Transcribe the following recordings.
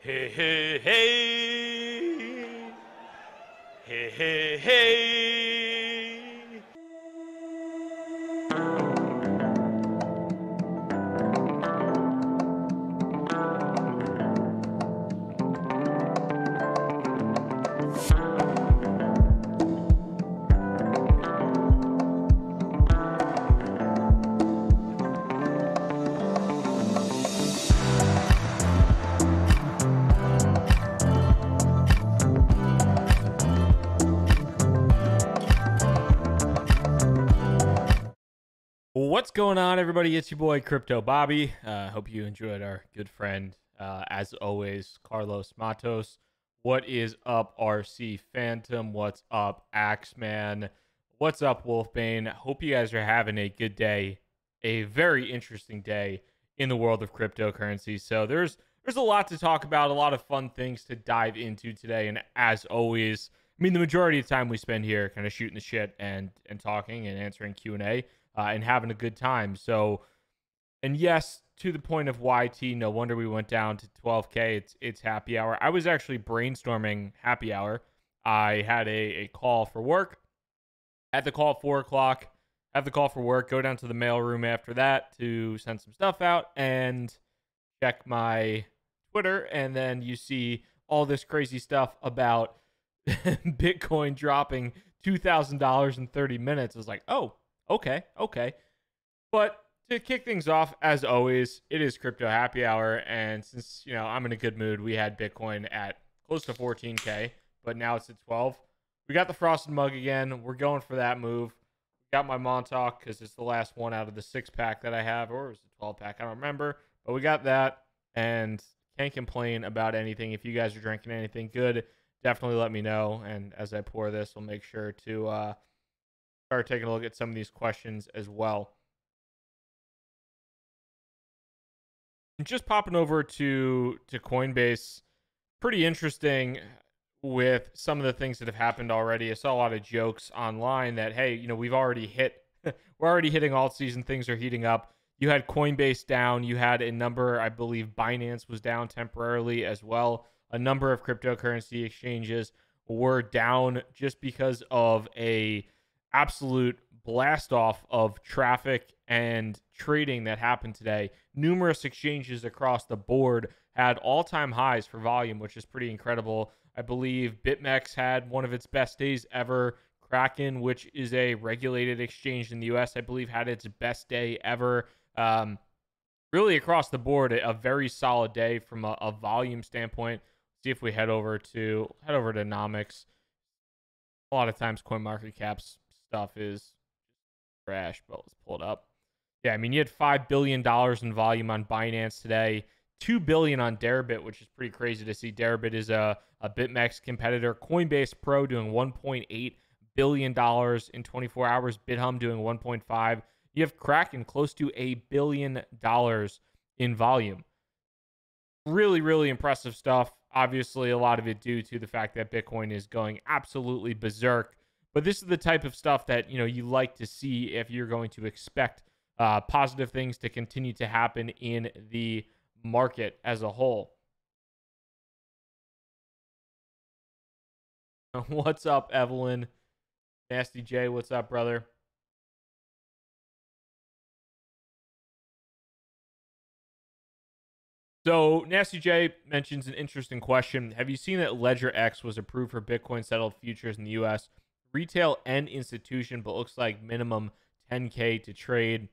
Hey, hey, hey. Hey, hey, hey. What's going on, everybody? It's your boy Crypto Bobby. Hope you enjoyed our good friend, as always, Carlos Matos. What is up, RC Phantom? What's up, Axeman? What's up, Wolfbane? Hope you guys are having a good day, a very interesting day in the world of cryptocurrency. So there's a lot to talk about, a lot of fun things to dive into today, and as always, I mean, the majority of the time we spend here kind of shooting the shit and talking and answering Q&A. And having a good time. So, and yes, to the point of YT, no wonder we went down to 12K. It's happy hour. I was actually brainstorming happy hour. I had a call for work. Had the call at 4 o'clock. Have the call for work. Go down to the mailroom after that to send some stuff out and check my Twitter. And then you see all this crazy stuff about Bitcoin dropping $2,000 in 30 minutes. I was like, oh, okay. But to kick things off, as always, it is Crypto Happy Hour. And since, I'm in a good mood, we had Bitcoin at close to 14K, but now it's at 12. We got the frosted mug again. We're going for that move. Got my Montauk because it's the last one out of the 6-pack that I have, or it was the 12-pack. I don't remember. But we got that and can't complain about anything. If you guys are drinking anything good, definitely let me know. And as I pour this, we'll make sure to start taking a look at some of these questions as well. Just popping over to Coinbase, pretty interesting with some of the things that have happened already. I saw a lot of jokes online that, hey, we've already hit, we're already hitting alt season. Things are heating up. You had Coinbase down. You had a number, I believe Binance was down temporarily as well. A number of cryptocurrency exchanges were down just because of a absolute blast off of traffic and trading that happened today. Numerous exchanges across the board had all-time highs for volume, which is pretty incredible. I believe BitMEX had one of its best days ever. Kraken, which is a regulated exchange in the US, I believe had its best day ever. Really across the board, a very solid day from a volume standpoint. See if we head over to Nomics. A lot of times CoinMarketCap's stuff is trash, but let's pull it up. Yeah, I mean, you had $5 billion in volume on Binance today, $2 billion on Deribit, which is pretty crazy to see. Deribit is a BitMEX competitor. Coinbase Pro doing $1.8 billion in 24 hours. BitHum doing 1.5. You have Kraken close to $1 billion in volume. Really, really impressive stuff. Obviously, a lot of it due to the fact that Bitcoin is going absolutely berserk. But this is the type of stuff that, you like to see if you're going to expect positive things to continue to happen in the market as a whole. What's up, Evelyn? Nasty J, what's up, brother? So, Nasty J mentions an interesting question. Have you seen that Ledger X was approved for Bitcoin settled futures in the US? Retail and institution, but looks like minimum 10K to trade.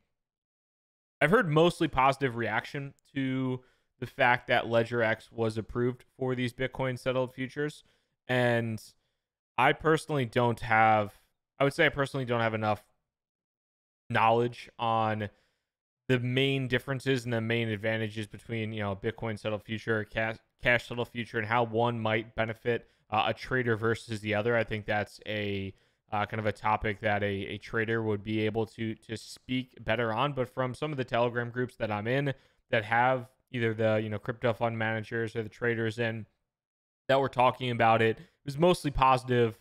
I've heard mostly positive reaction to the fact that Ledger X was approved for these Bitcoin settled futures. And I personally don't have enough knowledge on the main differences and the main advantages between, Bitcoin settled future, cash settled future, and how one might benefit a trader versus the other. I think that's a kind of a topic that a trader would be able to speak better on. But from some of the Telegram groups that I'm in that have either the crypto fund managers or the traders in that were talking about it, it was mostly positive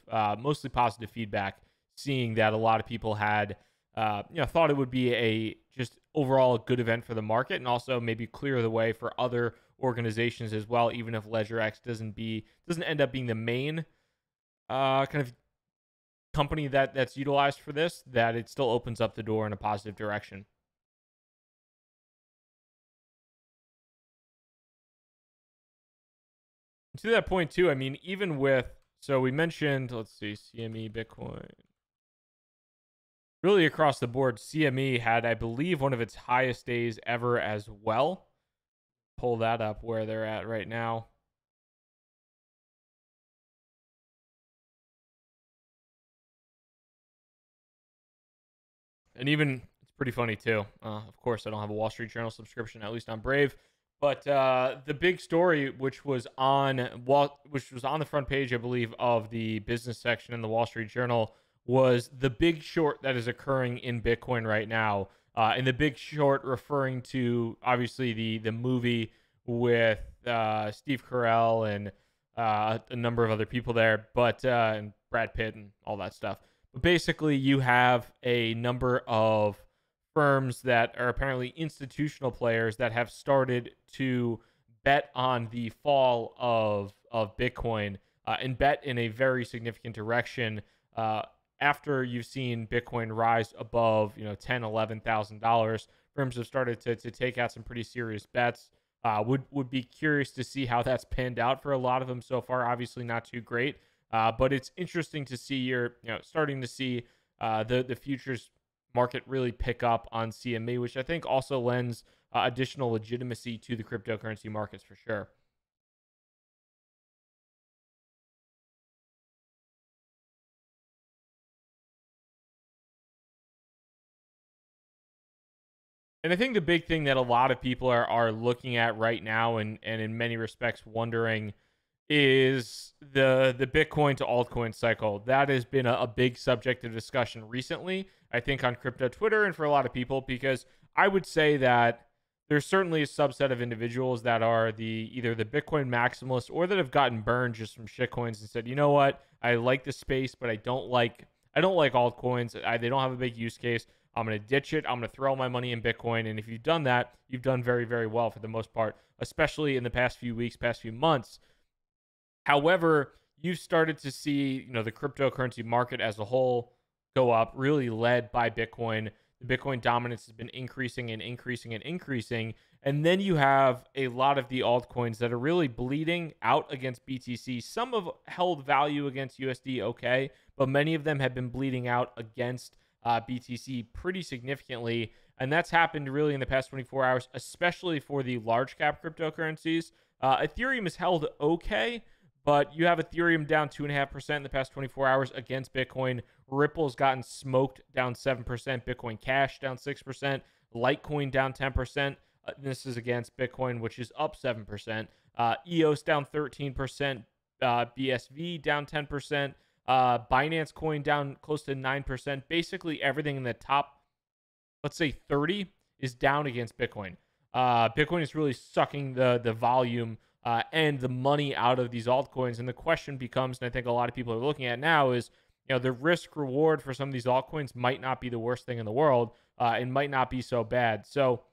feedback. Seeing that a lot of people had thought it would be a just overall a good event for the market, and also maybe clear the way for other organizations as well. Even if LedgerX doesn't end up being the main kind of company that's utilized for this, that it still opens up the door in a positive direction. To that point too, I mean, even with, so we mentioned, let's see, CME, Bitcoin, really across the board, CME had, I believe, one of its highest days ever as well. Pull that up where they're at right now. And even, it's pretty funny too. Of course, I don't have a Wall Street Journal subscription, at least on Brave. But the big story, which was on the front page, I believe, of the business section in the Wall Street Journal, was the big short that is occurring in Bitcoin right now. And the big short referring to obviously the movie with Steve Carell and a number of other people there, but and Brad Pitt and all that stuff. But basically, you have a number of firms that are apparently institutional players that have started to bet on the fall of Bitcoin and bet in a very significant direction after you've seen Bitcoin rise above $10,000-$11,000. Firms have started to take out some pretty serious bets. Would be curious to see how that's panned out for a lot of them so far. Obviously, not too great, but it's interesting to see you're starting to see the futures market really pick up on CME, which I think also lends additional legitimacy to the cryptocurrency markets for sure. And I think the big thing that a lot of people are looking at right now, and in many respects wondering, is the Bitcoin to altcoin cycle. That has been a big subject of discussion recently, I think, on crypto Twitter and for a lot of people, because I would say that there's certainly a subset of individuals that are either the Bitcoin maximalists or that have gotten burned just from shitcoins and said, you know what, I like the space, but I don't like altcoins. They don't have a big use case. I'm going to ditch it. I'm going to throw my money in Bitcoin. And if you've done that, you've done very, very well for the most part, especially in the past few weeks, past few months. However, you've started to see, the cryptocurrency market as a whole go up, really led by Bitcoin. The Bitcoin dominance has been increasing and increasing and increasing. And then you have a lot of the altcoins that are really bleeding out against BTC. Some have held value against USD, okay, but many of them have been bleeding out against BTC pretty significantly. And that's happened really in the past 24 hours, especially for the large cap cryptocurrencies. Ethereum has held okay, but you have Ethereum down 2.5% in the past 24 hours against Bitcoin. Ripple's gotten smoked, down 7%. Bitcoin Cash down 6%. Litecoin down 10%. This is against Bitcoin, which is up 7%. EOS down 13%. BSV down 10%. Binance Coin down close to 9%. Basically, everything in the top, let's say 30, is down against Bitcoin. Bitcoin is really sucking the volume and the money out of these altcoins. And the question becomes, and I think a lot of people are looking at now, is the risk reward for some of these altcoins might not be the worst thing in the world and might not be so bad. So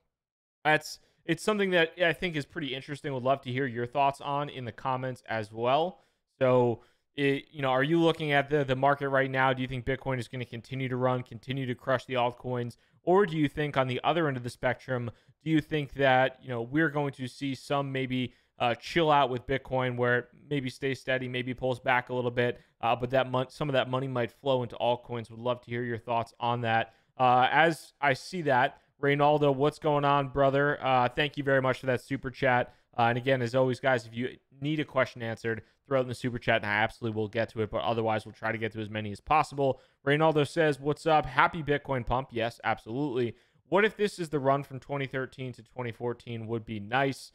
it's something that I think is pretty interesting. Would love to hear your thoughts on in the comments as well. So are you looking at the market right now? Do you think Bitcoin is going to continue to run, continue to crush the altcoins? Or do you think on the other end of the spectrum, do you think that, we're going to see some maybe chill out with Bitcoin where it maybe stays steady, maybe pulls back a little bit, but some of that money might flow into altcoins? Would love to hear your thoughts on that. As I see that, Reynaldo, what's going on, brother? Thank you very much for that super chat. And again, as always, guys, if you need a question answered, throw it in the super chat, and I absolutely will get to it. But otherwise, we'll try to get to as many as possible. Reynaldo says, what's up? Happy Bitcoin pump. Yes, absolutely. What if this is the run from 2013 to 2014? Would be nice.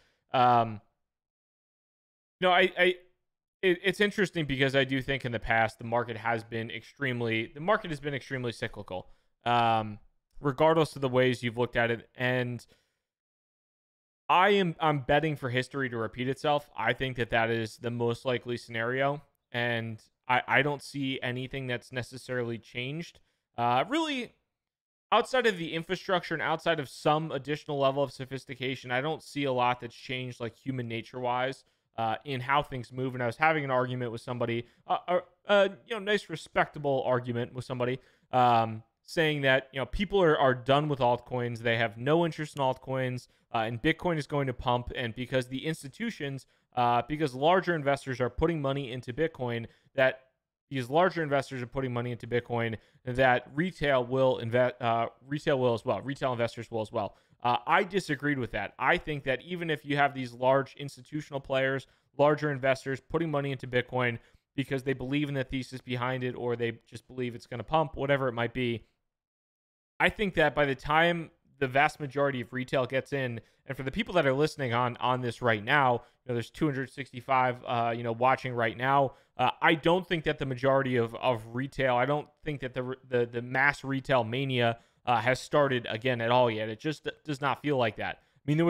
It's interesting because I do think in the past the market has been extremely cyclical, regardless of the ways you've looked at it. And I'm betting for history to repeat itself. I think that is the most likely scenario, and I don't see anything that's necessarily changed. Really, outside of the infrastructure and outside of some additional level of sophistication, I don't see a lot that's changed, like human nature wise, in how things move. And I was having an argument with somebody, nice, respectable argument with somebody, saying that people are done with altcoins. They have no interest in altcoins, and Bitcoin is going to pump. And because the institutions, because larger investors are putting money into Bitcoin, that these larger investors are putting money into Bitcoin, that retail will invest. Retail will as well. Retail investors will as well. I disagreed with that. I think that even if you have these large institutional players, larger investors putting money into Bitcoin because they believe in the thesis behind it, or they just believe it's going to pump, whatever it might be, I think that by the time the vast majority of retail gets in, and for the people that are listening on this right now, there's 265 watching right now. I don't think that the majority of retail, I don't think that the mass retail mania has started again at all yet. It just does not feel like that. I mean, there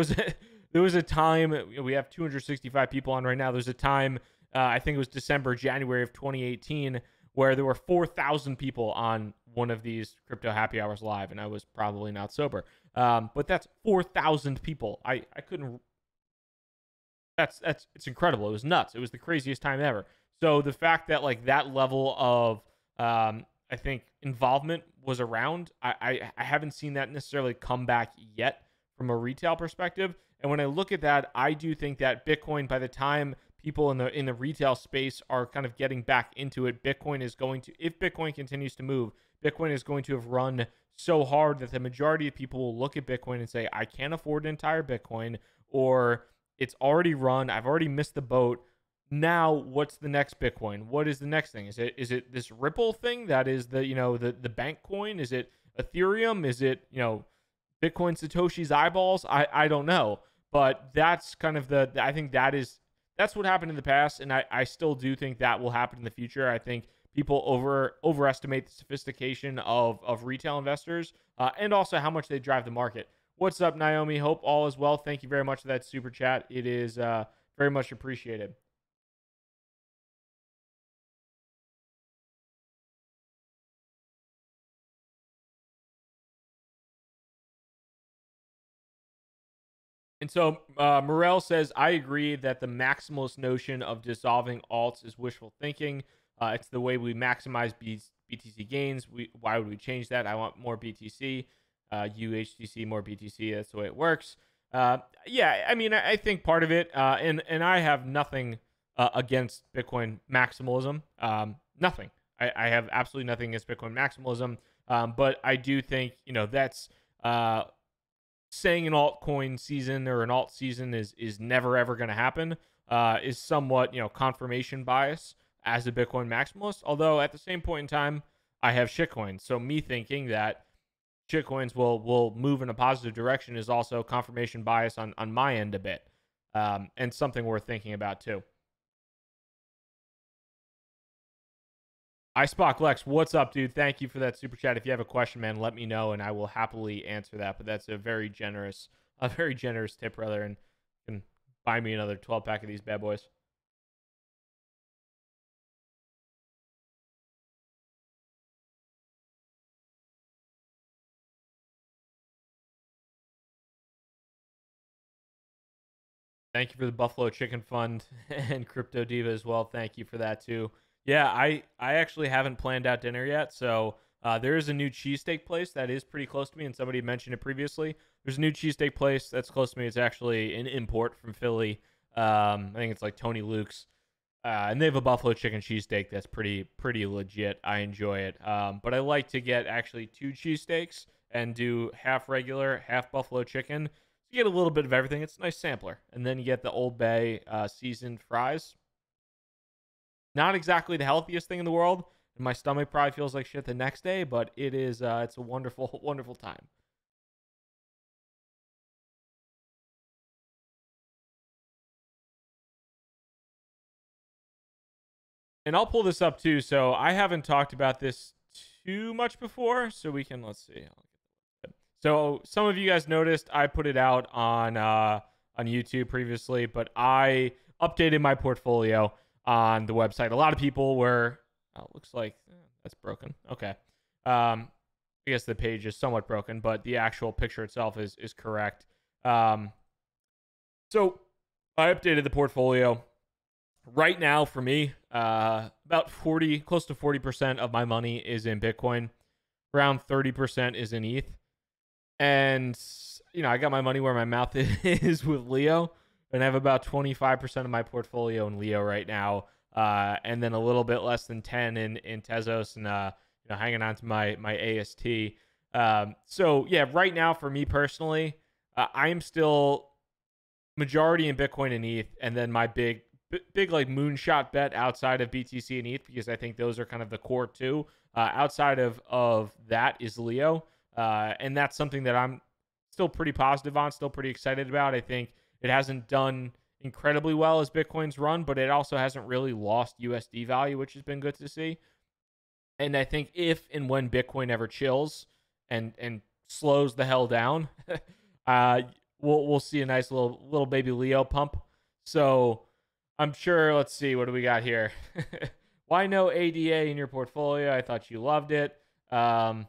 was a time, we have 265 people on right now. There's a time, I think it was December, January of 2018, where there were 4,000 people on one of these crypto happy hours live, and I was probably not sober. But that's 4,000 people. I couldn't. It's incredible. It was nuts. It was the craziest time ever. So the fact that like that level of I think involvement was around, I haven't seen that necessarily come back yet from a retail perspective. And when I look at that, I do think that Bitcoin, by the time people in the retail space are kind of getting back into it, Bitcoin is going to, if Bitcoin continues to move, Bitcoin is going to have run so hard that the majority of people will look at Bitcoin and say, I can't afford an entire Bitcoin, or it's already run, I've already missed the boat. Now what's the next Bitcoin? What is the next thing? Is it this Ripple thing that is the bank coin? Is it Ethereum? Is it Bitcoin Satoshi's eyeballs? I don't know. But that's kind of I think that's what happened in the past, and I still do think that will happen in the future. I think people overestimate the sophistication of retail investors, and also how much they drive the market. What's up, Naomi? Hope all is well. Thank you very much for that super chat. It is very much appreciated. And so Morel says, I agree that the maximalist notion of dissolving alts is wishful thinking. It's the way we maximize BTC gains. Why would we change that? I want more BTC. UHTC, more BTC. That's the way it works. Yeah, I mean, I think part of it, and I have nothing against Bitcoin maximalism. Nothing. I have absolutely nothing against Bitcoin maximalism. But I do think, that's saying an altcoin season or an alt season is never ever going to happen is somewhat confirmation bias as a Bitcoin maximalist. Although at the same point in time, I have shitcoins, so me thinking that shitcoins will move in a positive direction is also confirmation bias on my end a bit, and something worth thinking about too. iSpock Lex, what's up, dude? Thank you for that super chat. If you have a question, man, let me know and I will happily answer that. But that's a very generous tip, brother, and you can buy me another 12-pack of these bad boys. Thank you for the Buffalo Chicken Fund and Crypto Diva as well. Thank you for that too. Yeah, I actually haven't planned out dinner yet, so there is a new cheesesteak place that is pretty close to me, and somebody mentioned it previously. There's a new cheesesteak place that's close to me. It's actually an import from Philly. I think it's like Tony Luke's, and they have a buffalo chicken cheesesteak that's pretty legit. I enjoy it, but I like to get actually 2 cheesesteaks and do half regular, half buffalo chicken. You get a little bit of everything. It's a nice sampler, and then you get the Old Bay seasoned fries. Not exactly the healthiest thing in the world, and my stomach probably feels like shit the next day, but it is it's a wonderful wonderful time. And I'll pull this up too, so I haven't talked about this too much before, so we can, let's see. So some of you guys noticed I put it out on YouTube previously, but I updated my portfolio on the website. A lot of people were, looks like that's broken. Okay. I guess the page is somewhat broken, but the actual picture itself is correct. Um, so I updated the portfolio. Right now, for me, about 40, close to 40% of my money is in Bitcoin. Around 30% is in ETH. And, I got my money where my mouth is with Leo. And I have about 25% of my portfolio in Leo right now. And then a little bit less than 10 in Tezos and, hanging on to my AST. So, yeah, right now for me personally, I am still majority in Bitcoin and ETH. And then my big like moonshot bet outside of BTC and ETH, because I think those are kind of the core two. Outside of that is Leo. And that's something that I'm still pretty positive on, still pretty excited about. I think it hasn't done incredibly well as Bitcoin's run, but it also hasn't really lost USD value, which has been good to see. And I think if and when Bitcoin ever chills and slows the hell down, we'll see a nice little baby Leo pump. So I'm sure. Let's see, what do we got here? Why no ADA in your portfolio? I thought you loved it. I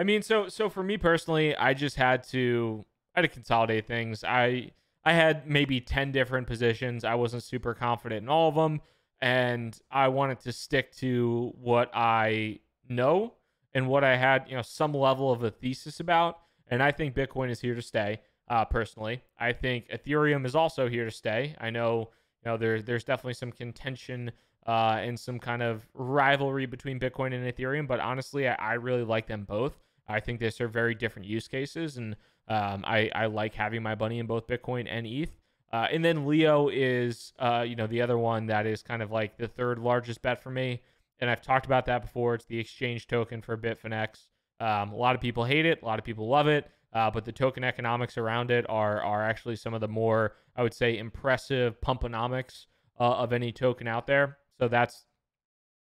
mean, so for me personally, I just had to consolidate things. I had maybe 10 different positions. I wasn't super confident in all of them, and I wanted to stick to what I know and what I had, some level of a thesis about. And I think Bitcoin is here to stay. Personally, I think Ethereum is also here to stay. I know, there's definitely some contention and some kind of rivalry between Bitcoin and Ethereum, but honestly, I really like them both. I think they serve very different use cases, and I like having my money in both Bitcoin and ETH. And then Leo is, the other one that is kind of like the third largest bet for me. And I've talked about that before. It's the exchange token for Bitfinex. A lot of people hate it. A lot of people love it. But the token economics around it are actually some of the more, I would say, impressive pumponomics of any token out there. So that's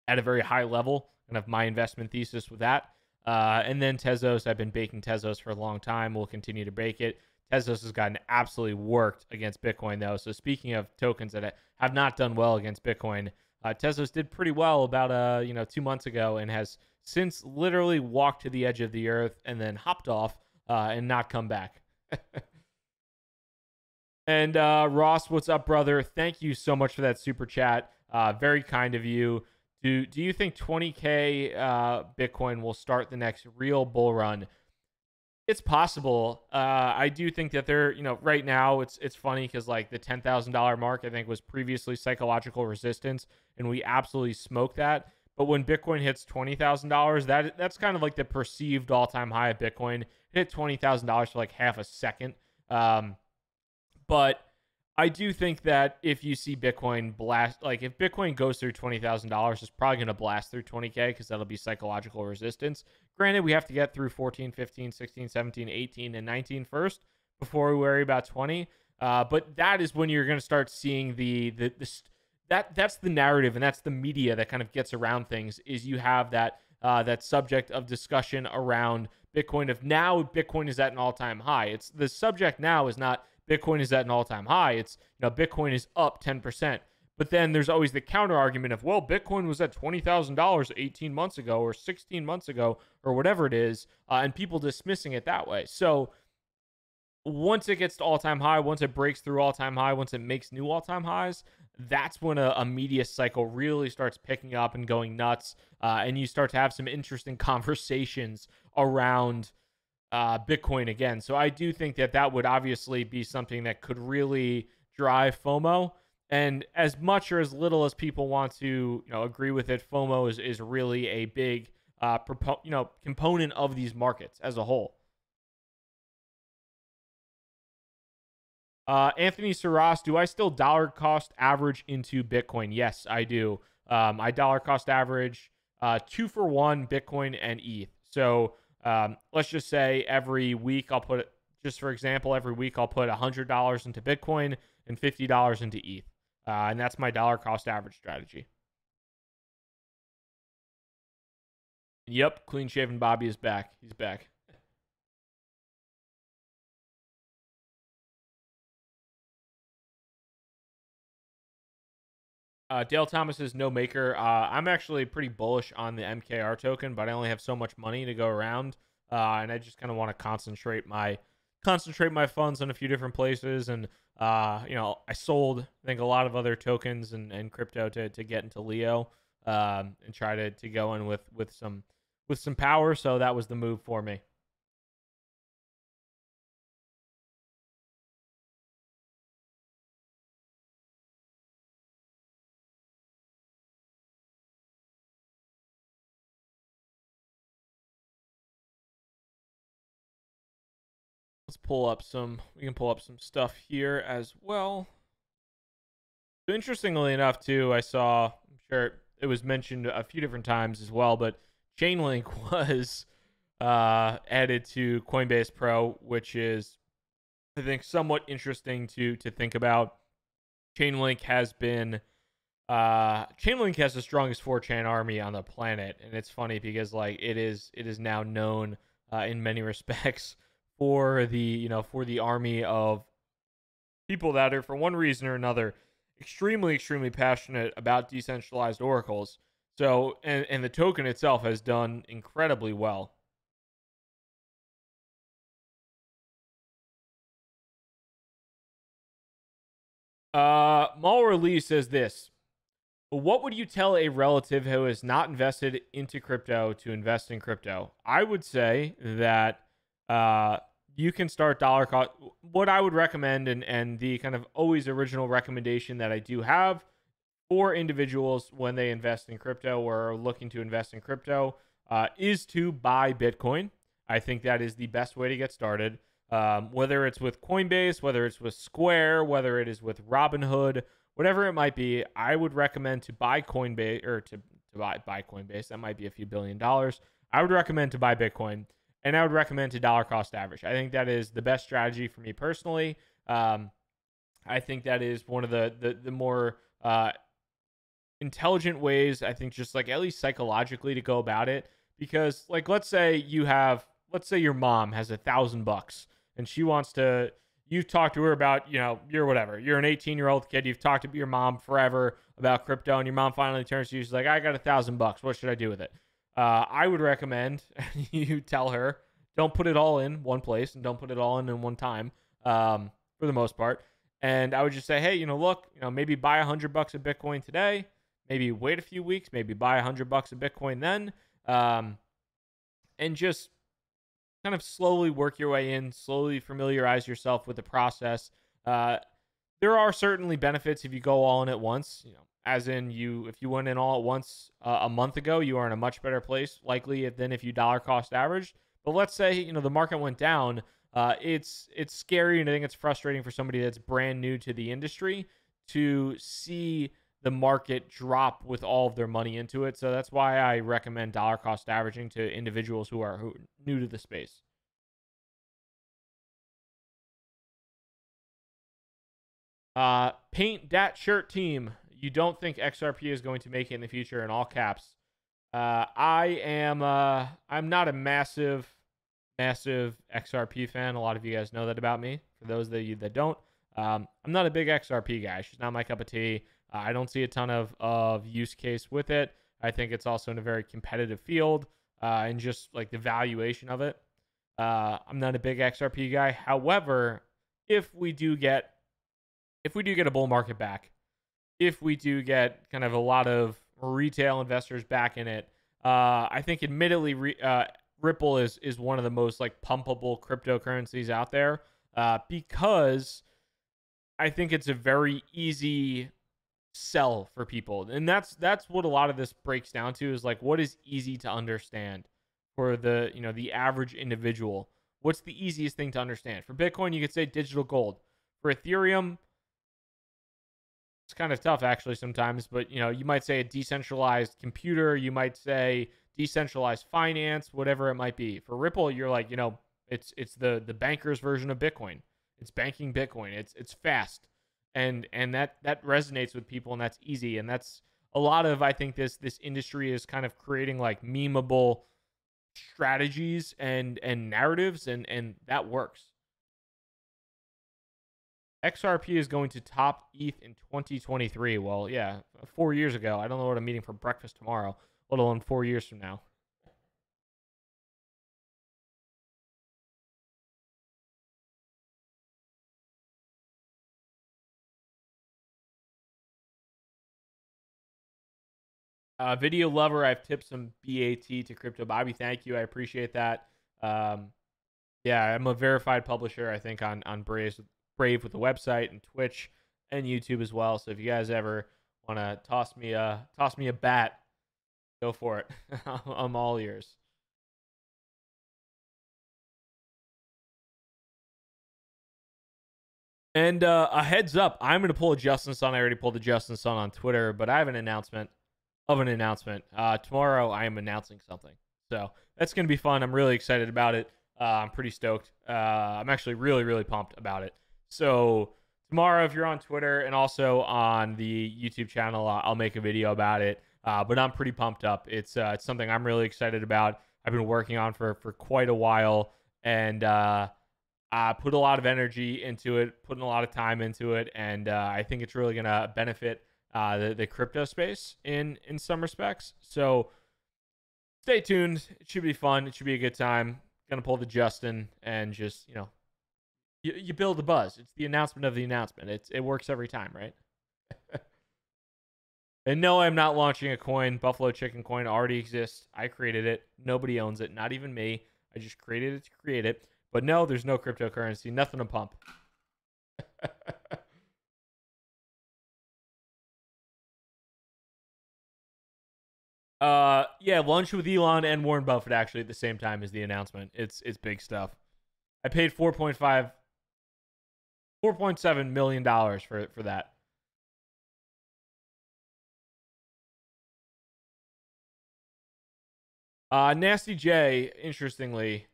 at a very high level, kind of my investment thesis with that. And then Tezos, I've been baking Tezos for a long time. We'll continue to bake it. Tezos has gotten absolutely worked against Bitcoin, though. So speaking of tokens that have not done well against Bitcoin, Tezos did pretty well about 2 months ago and has since literally walked to the edge of the earth and then hopped off and not come back. And Ross, what's up, brother? Thank you so much for that super chat. Very kind of you. Do you think 20K Bitcoin will start the next real bull run? It's possible. I do think that they're, right now it's funny because like the $10,000 mark, I think, was previously psychological resistance, and we absolutely smoked that. But when Bitcoin hits $20,000, that's kind of like the perceived all-time high of Bitcoin. It hit $20,000 for like half a second. But I do think that if you see Bitcoin blast, like if Bitcoin goes through $20,000, it's probably going to blast through 20K because that'll be psychological resistance. Granted, we have to get through 14, 15, 16, 17, 18, and 19 first before we worry about 20. But that is when you're going to start seeing that's the narrative, and that's the media that kind of gets around things. Is you have that subject of discussion around Bitcoin. If now Bitcoin is at an all-time high, it's the subject now is not Bitcoin is at an all-time high. It's, Bitcoin is up 10%. But then there's always the counter argument of, well, Bitcoin was at $20,000 18 months ago or 16 months ago or whatever it is, and people dismissing it that way. So once it gets to all-time high, once it breaks through all-time high, once it makes new all-time highs, that's when a media cycle really starts picking up and going nuts, and you start to have some interesting conversations around Bitcoin again. So I do think that would obviously be something that could really drive FOMO. And as much or as little as people want to, agree with it, FOMO is really a big, component of these markets as a whole. Anthony Saras, do I still dollar cost average into Bitcoin? Yes, I do. I dollar cost average 2-for-1 Bitcoin and ETH. So let's just say every week I'll put, just for example, every week I'll put $100 into Bitcoin and $50 into ETH. And that's my dollar cost average strategy. Yep, clean shaven Bobby is back. He's back. Dale Thomas says no maker. I'm actually pretty bullish on the MKR token, but I only have so much money to go around. and I just kind of want to concentrate my funds on a few different places. And I sold, I think, a lot of other tokens and crypto to get into Leo, and try to go in with some power. So that was the move for me. We can pull up some stuff here as well. So interestingly enough, too, I'm sure it was mentioned a few different times as well, but Chainlink was added to Coinbase Pro, which is, I think, somewhat interesting to think about. Chainlink has the strongest 4chan army on the planet, and it's funny because like it is now known in many respects for the army of people that are, for one reason or another, extremely passionate about decentralized oracles. So, and the token itself has done incredibly well. Mall Release says this: what would you tell a relative who has not invested into crypto to invest in crypto? I would say that you can start dollar cost. What I would recommend, and the kind of always original recommendation that I do have for individuals when they invest in crypto or are looking to invest in crypto, is to buy Bitcoin. I think that is the best way to get started. Whether it's with Coinbase, whether it's with Square, whether it is with Robinhood, whatever it might be, I would recommend to buy Coinbase, or to buy Coinbase. That might be a few $1 billion. I would recommend to buy Bitcoin, and I would recommend to dollar cost average. I think that is the best strategy for me personally. I think that is one of the more intelligent ways, I think, just like at least psychologically, to go about it. Because like, let's say your mom has $1,000 and she wants to, you've talked to her about, you're an 18-year-old kid, you've talked to your mom forever about crypto, and your mom finally turns to you, she's like, I got $1,000, what should I do with it? I would recommend you tell her, don't put it all in one place, and don't put it all in one time, for the most part. And I would just say, hey, look, maybe buy $100 of Bitcoin today, maybe wait a few weeks, maybe buy $100 of Bitcoin then, and just kind of slowly work your way in, slowly familiarize yourself with the process. There are certainly benefits if you go all in at once. As in, if you went in all at once a month ago, you are in a much better place likely than if you dollar cost averaged. But let's say the market went down. It's scary, and I think it's frustrating for somebody that's brand new to the industry to see the market drop with all of their money into it. So that's why I recommend dollar cost averaging to individuals who are new to the space. Paint that shirt team. You don't think XRP is going to make it in the future, in all caps? I'm not a massive XRP fan. A lot of you guys know that about me. For those of you that don't, I'm not a big XRP guy. It's just not my cup of tea. I don't see a ton of use case with it. I think it's also in a very competitive field, and just like the valuation of it. I'm not a big XRP guy. However, if we do get a bull market back, if we do get kind of a lot of retail investors back in it, I think admittedly Ripple is one of the most like pumpable cryptocurrencies out there, because I think it's a very easy sell for people. And that's what a lot of this breaks down to, is like, what is easy to understand for the average individual? What's the easiest thing to understand? For Bitcoin, you could say digital gold. For Ethereum, it's kind of tough actually sometimes, but you might say a decentralized computer, you might say decentralized finance, whatever it might be. For Ripple, you're like, it's the banker's version of Bitcoin. It's banking Bitcoin. It's fast. And that resonates with people, and that's easy. And that's a lot of, I think, this industry is kind of creating like memeable strategies and narratives, and that works. XRP is going to top ETH in 2023. Well, yeah, 4 years ago. I don't know what I'm eating for breakfast tomorrow, let alone 4 years from now. Video lover, I've tipped some BAT to Crypto Bobby. Thank you. I appreciate that. Um, yeah, I'm a verified publisher, I think, on Brave with the website and Twitch and YouTube as well. So if you guys ever want to toss me a bat, go for it. I'm all ears. And a heads up, I'm going to pull a Justin Sun. I already pulled a Justin Sun on Twitter, but I have an announcement of an announcement. Tomorrow, I am announcing something. So that's going to be fun. I'm really excited about it. I'm pretty stoked. I'm actually really, really pumped about it. So tomorrow, if you're on Twitter and also on the YouTube channel, I'll make a video about it. But I'm pretty pumped up. It's something I'm really excited about. I've been working on for quite a while, and I put a lot of energy into it, putting a lot of time into it, and I think it's really gonna benefit the crypto space in some respects. So stay tuned. It should be fun. It should be a good time. Gonna pull the Justin and just you build the buzz. It's the announcement of the announcement. It works every time, right? And no, I'm not launching a coin. Buffalo Chicken Coin already exists. I created it. Nobody owns it. Not even me. I just created it to create it. But no, there's no cryptocurrency. Nothing to pump. Yeah, lunch with Elon and Warren Buffett actually at the same time as the announcement. It's big stuff. I paid 4.7 million dollars for that. Nasty J, interestingly,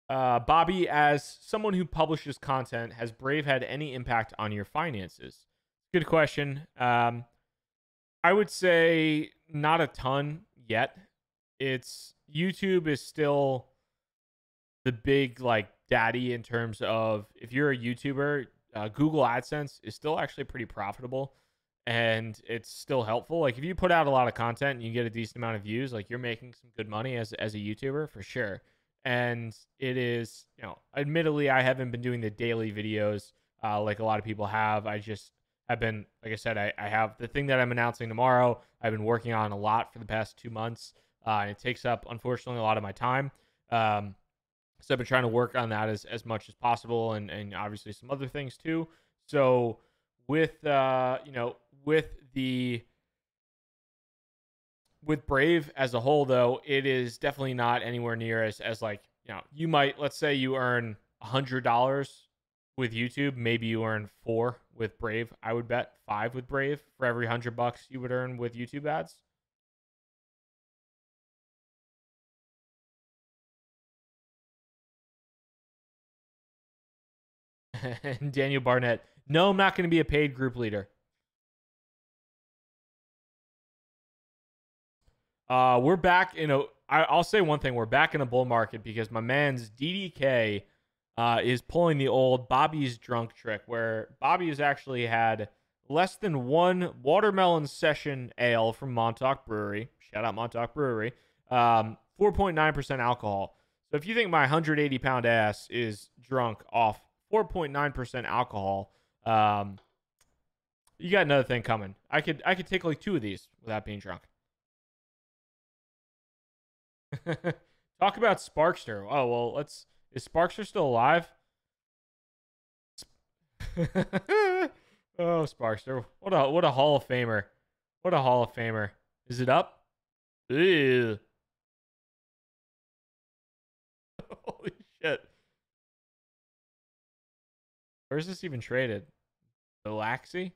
Bobby, as someone who publishes content, has Brave had any impact on your finances? Good question. I would say not a ton yet. It's YouTube is still the big like daddy in terms of if you're a YouTuber, Google AdSense is still actually pretty profitable and it's still helpful. Like if you put out a lot of content and you get a decent amount of views, like you're making some good money as a YouTuber for sure. And it is, admittedly, I haven't been doing the daily videos like a lot of people have. I just have been, like I said, I have the thing that I'm announcing tomorrow. I've been working on a lot for the past 2 months. And it takes up, unfortunately, a lot of my time. So I've been trying to work on that as much as possible, and obviously some other things too. So with with Brave as a whole, though, it is definitely not anywhere near as like you might, let's say you earn $100 with YouTube, maybe you earn 4 with Brave. I would bet 5 with Brave for every $100 you would earn with YouTube ads. And Daniel Barnett, no, I'm not going to be a paid group leader. We're back in a. I'll say one thing: we're back in a bull market because my man's DDK is pulling the old Bobby's drunk trick, where Bobby has actually had less than one watermelon session ale from Montauk Brewery. Shout out Montauk Brewery. 4.9% alcohol. So if you think my 180-pound ass is drunk off 4.9% alcohol, you got another thing coming. I could take like 2 of these without being drunk. Talk about Sparkster. Oh well, is Sparkster still alive? Oh, Sparkster. What a Hall of Famer. What a Hall of Famer. Is it up? Ew. Holy shit. Where's this even traded? Galaxy?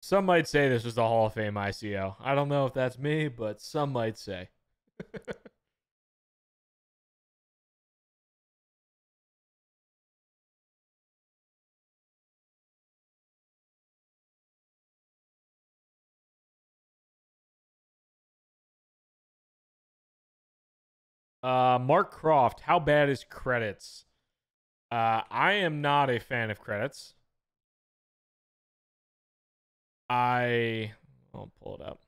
Some might say this was the Hall of Fame ICO. I don't know if that's me, but some might say. Mark Croft, how bad is credits? I am not a fan of credits. I'll pull it up.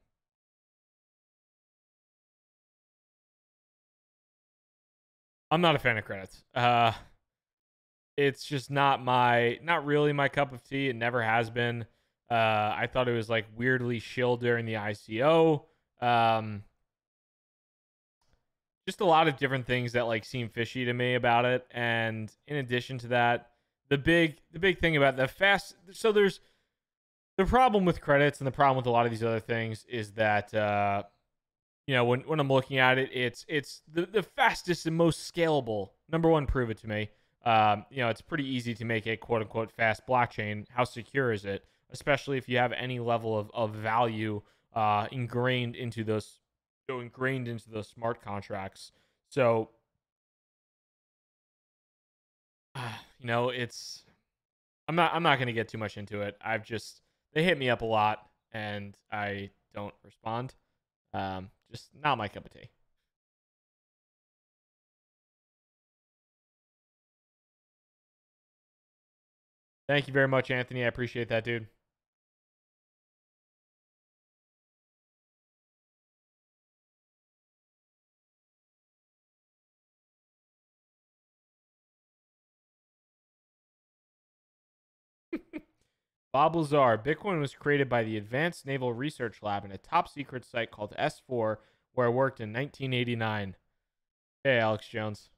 I'm not a fan of credits. It's just not really my cup of tea. It never has been. I thought it was like weirdly shill during the ICO. Just a lot of different things that like seem fishy to me about it. And in addition to that, the big thing about the fast, so there's the problem with credits and the problem with a lot of these other things is that when I'm looking at it, it's the fastest and most scalable. Number one, prove it to me. It's pretty easy to make a quote unquote fast blockchain. How secure is it? Especially if you have any level of value ingrained into those smart contracts. So it's I'm not going to get too much into it. They hit me up a lot and I don't respond. Just not my cup of tea. Thank you very much, Anthony. I appreciate that, dude. Bob Lazar. Bitcoin was created by the Advanced Naval Research Lab in a top secret site called S4, where I worked in 1989. Hey, Alex Jones.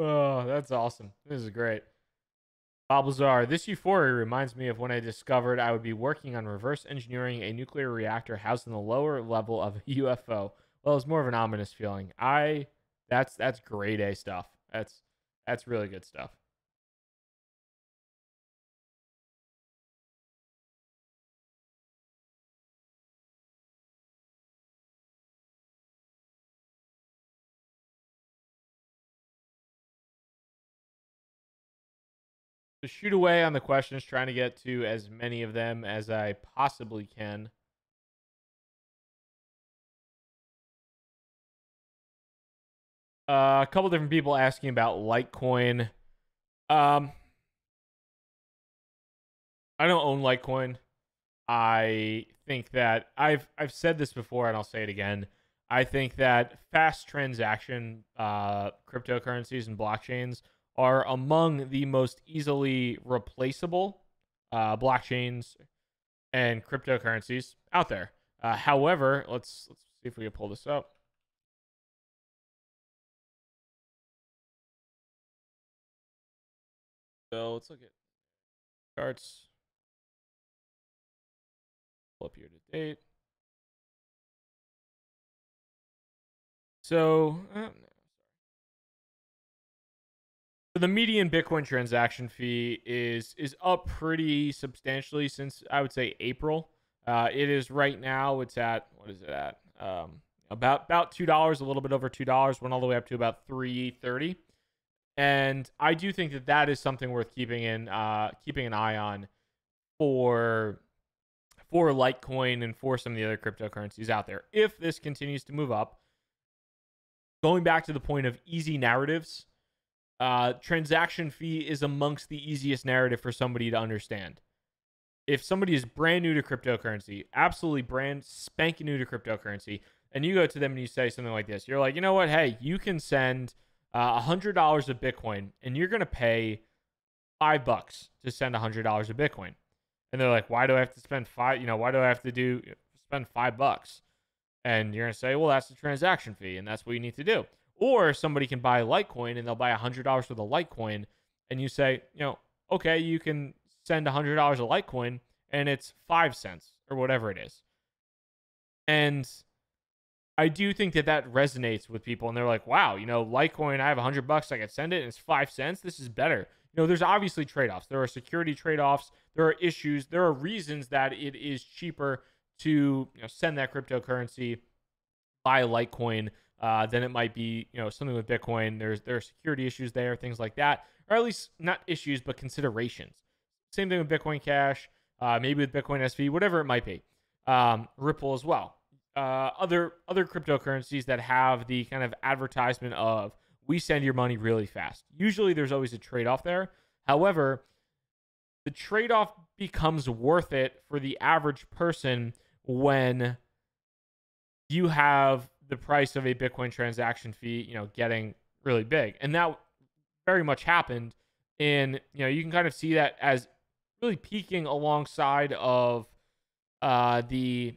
Oh, that's awesome. This is great. Bob Lazar. This euphoria reminds me of when I discovered I would be working on reverse engineering a nuclear reactor housed in the lower level of a UFO. Well, it's more of an ominous feeling. That's grade A stuff. That's really good stuff. To shoot away on the questions, trying to get to as many of them as I possibly can. A couple different people asking about Litecoin. I don't own Litecoin. I think that I've said this before and I'll say it again. I think that fast transaction cryptocurrencies and blockchains are among the most easily replaceable blockchains and cryptocurrencies out there. However, let's see if we can pull this up. So let's look at charts. Pull up year to date. So the median Bitcoin transaction fee is up pretty substantially since I would say April. It is right now. It's at what is it at? About $2, a little bit over $2. Went all the way up to about $3.30. And I do think that that is something worth keeping an eye on for Litecoin and for some of the other cryptocurrencies out there. If this continues to move up, going back to the point of easy narratives, transaction fee is amongst the easiest narrative for somebody to understand. If somebody is brand new to cryptocurrency, absolutely brand spanking new to cryptocurrency, and you go to them and you say something like this, you're like, you know what? Hey, you can send $100 of Bitcoin, and you're gonna pay $5 to send $100 of Bitcoin. And they're like, why do I have to spend why do I have to spend $5? And you're gonna say, well, that's the transaction fee, and that's what you need to do. Or somebody can buy Litecoin and they'll buy $100 worth of Litecoin, and you say, okay, you can send $100 of Litecoin, and it's 5 cents or whatever it is. And I do think that resonates with people, and they're like, wow, Litecoin, I have $100, I can send it, and it's 5 cents. This is better. There's obviously trade-offs. There are security trade-offs. There are issues. There are reasons that it is cheaper to send that cryptocurrency, buy Litecoin, than it might be, something with Bitcoin. There are security issues there, things like that, or at least not issues, but considerations. Same thing with Bitcoin Cash, maybe with Bitcoin SV, whatever it might be. Ripple as well. Other cryptocurrencies that have the kind of advertisement of we send your money really fast. Usually there's always a trade-off there. However, the trade-off becomes worth it for the average person when you have the price of a Bitcoin transaction fee, getting really big. And that very much happened. And, you can kind of see that as really peaking alongside of the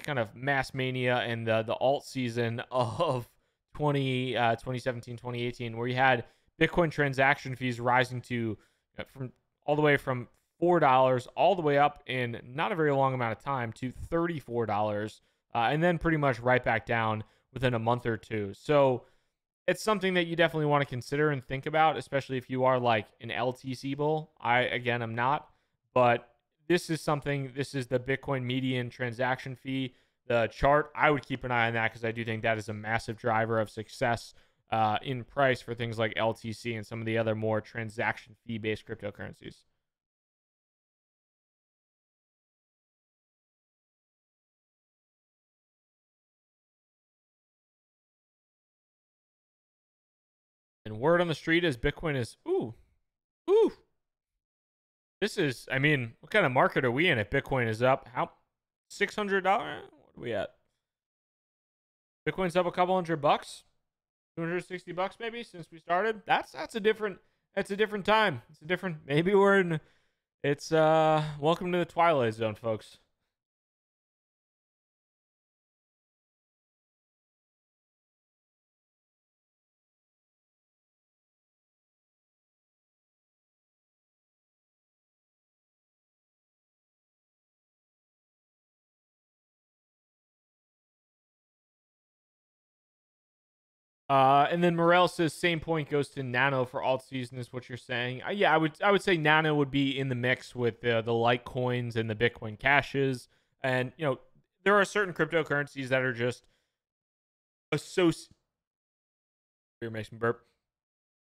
kind of mass mania and the alt season of 2017, 2018, where you had Bitcoin transaction fees rising to from all the way from $4 all the way up in not a very long amount of time to $34, and then pretty much right back down within a month or two. So it's something that you definitely want to consider and think about, especially if you are like an LTC bull. Again, I'm not, but this is the Bitcoin median transaction fee, the chart. I would keep an eye on that because I do think that is a massive driver of success in price for things like LTC and some of the other more transaction fee based cryptocurrencies. And word on the street is Bitcoin is ooh. This is, I mean, what kind of market are we in if Bitcoin is up? How $600? What are we at? Bitcoin's up a couple $100, $260 maybe since we started. That's a different time. It's a different, maybe we're in, it's welcome to the Twilight Zone, folks. And then Morel says same point goes to Nano for alt season is what you're saying. Yeah, I would say Nano would be in the mix with the Litecoins and the Bitcoin Cashes, and there are certain cryptocurrencies that are just associated. You're making burp.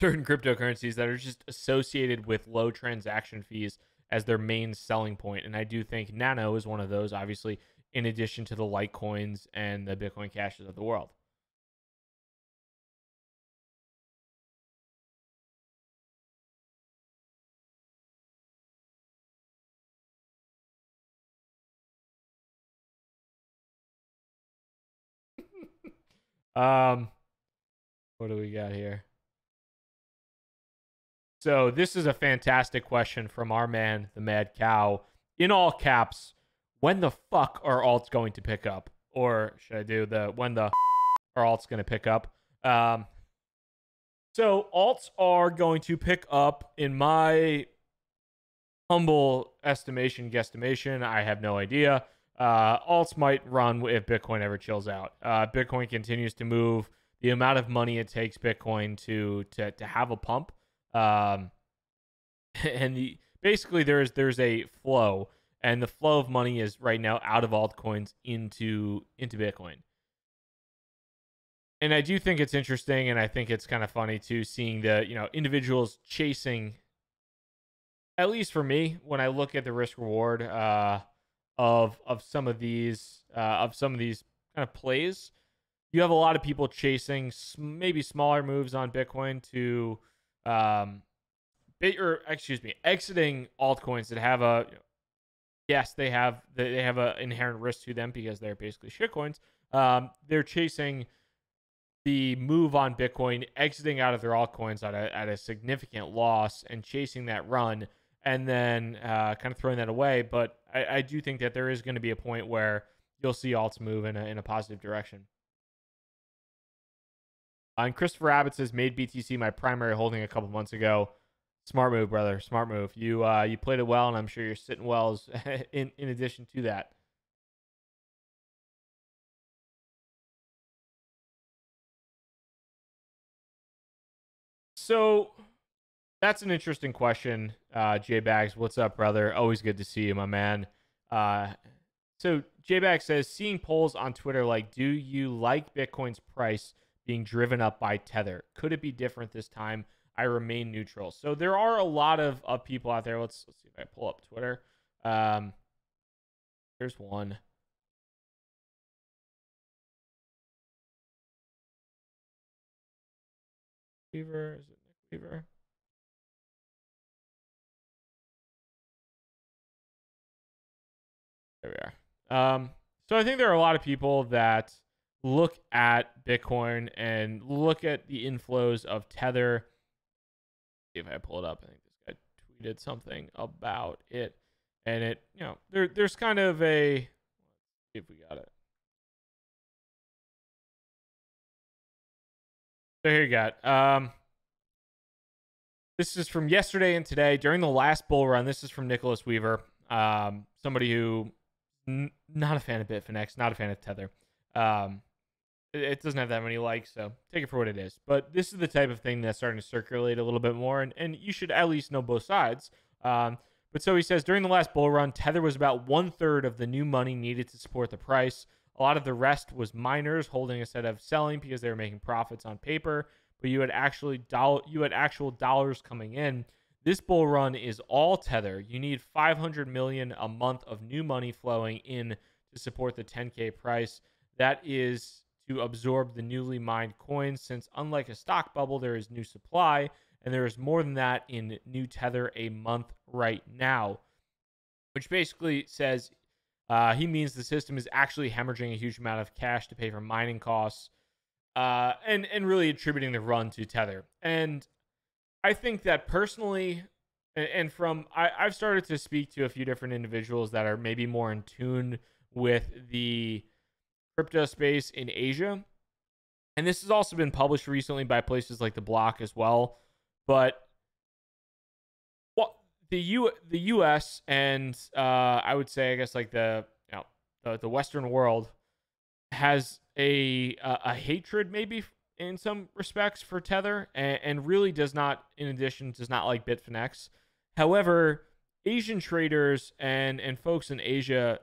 Certain cryptocurrencies that are just associated with low transaction fees as their main selling point, and I do think Nano is one of those. Obviously, in addition to the Litecoins and the Bitcoin Cashes of the world. What do we got here? So this is a fantastic question from our man, the Mad Cow. In all caps, when the fuck are alts going to pick up? Or should I do the when the are alts going to pick up? So alts are going to pick up in my humble guesstimation. I have no idea. Alts might run if Bitcoin ever chills out. Bitcoin continues to move. The amount of money it takes Bitcoin to have a pump, and basically there's a flow, and the flow of money is right now out of altcoins into Bitcoin. And I do think it's interesting, and I think it's kind of funny too, seeing the individuals chasing. At least for me, when I look at the risk reward of some of these kind of plays, you have a lot of people chasing maybe smaller moves on Bitcoin to exiting altcoins that have a yes, they have an inherent risk to them because they're basically shitcoins. They're chasing the move on Bitcoin, exiting out of their altcoins at a significant loss and chasing that run, and then kind of throwing that away. But I do think that there is going to be a point where you'll see alts move in a positive direction. And Christopher Abbott says, made BTC my primary holding a couple months ago. Smart move, brother. Smart move. You played it well, and I'm sure you're sitting well in addition to that. So that's an interesting question, J Bags. What's up, brother? Always good to see you, my man. So J Bags says, seeing polls on Twitter like, do you like Bitcoin's price being driven up by Tether? Could it be different this time? I remain neutral. So there are a lot of people out there. Let's see if I pull up Twitter. Here's one. Weaver, is it Nick Weaver? There we are. So I think there are a lot of people that look at Bitcoin and look at the inflows of Tether. See if I pull it up, I think this guy tweeted something about it, and it, there's kind of a. Let's see if we got it. So here you got. This is from yesterday and today during the last bull run. This is from Nicholas Weaver, somebody who not a fan of Bitfinex, not a fan of Tether. It doesn't have that many likes, so take it for what it is. But this is the type of thing that's starting to circulate a little bit more, and you should at least know both sides. But so he says, during the last bull run, Tether was about 1/3 of the new money needed to support the price. A lot of the rest was miners holding instead of selling because they were making profits on paper, but you had actual dollars coming in. This bull run is all Tether. You need 500 million a month of new money flowing in to support the 10K price. That is to absorb the newly mined coins, since unlike a stock bubble, there is new supply, and there is more than that in new Tether a month right now, which basically says he means the system is actually hemorrhaging a huge amount of cash to pay for mining costs, and really attributing the run to Tether. And I think that personally, and from I've started to speak to a few different individuals that are maybe more in tune with the crypto space in Asia, and this has also been published recently by places like The Block as well. But what the U.S. and I would say, I guess, like the Western world has a hatred maybe in some respects for Tether, and really does not like Bitfinex. However, Asian traders and folks in Asia